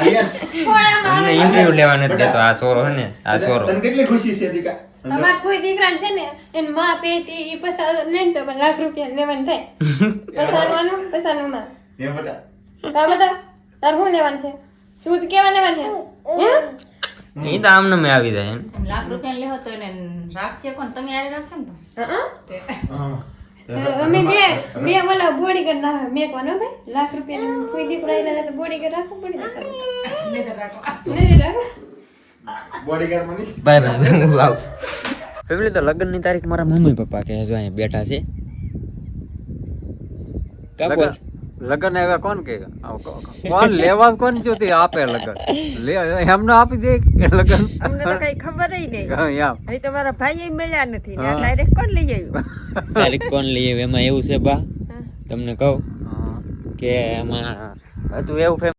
અમને ઇન્ટરવ્યુ લેવા નથી દેતો આ સોરો હે ને આ સોરો તને કેટલી ખુશી છે દીકા અમાર કોઈ દીકરા છે ને એન માં પેતી ઈ પૈસા લઈને તો પણ લાખ રૂપિયા લેવાનું થાય પૈસાનું માં હે બેટા કા બધા તાર શું લેવાનું છે શૂઝ કેવા લેવાનું છે ઈ તો આમને મે આવી જાય એમ લાખ રૂપિયા લેવો તો એને રાખશે કોણ તમે આરે રાખશો ને અમે બે ઓલા બોડીગાર્ડ ના મેકવાનો ભાઈ લાખ રૂપિયા કોઈ દીકરા આયલા તો બોડીગાર્ડ રાખવું પડે નહીતર રાખો નથી રાખો બોડીગાર્ડ મનીષ બાય બાય હું આવું ફેમિલી તો લગ્ન ની તારીખ મારા મમ્મી પપ્પા કહે જો અહીંયા બેઠા છે કા બોલ લગન આવ્યા કોણ કે કોણ લેવા કોણ જોતી આપે લગન લે એમને આપી દે લગન અમને તો કઈ ખબર નહીં યાર અહીં તમારા ભાઈ મળ્યા નથી ને ડાયરેક્ટ કોણ લઈ આવ્યું તારીખ કોણ લઈ આવે એમાં એવું છે બા તમને કહું કે એમાં હતું એવું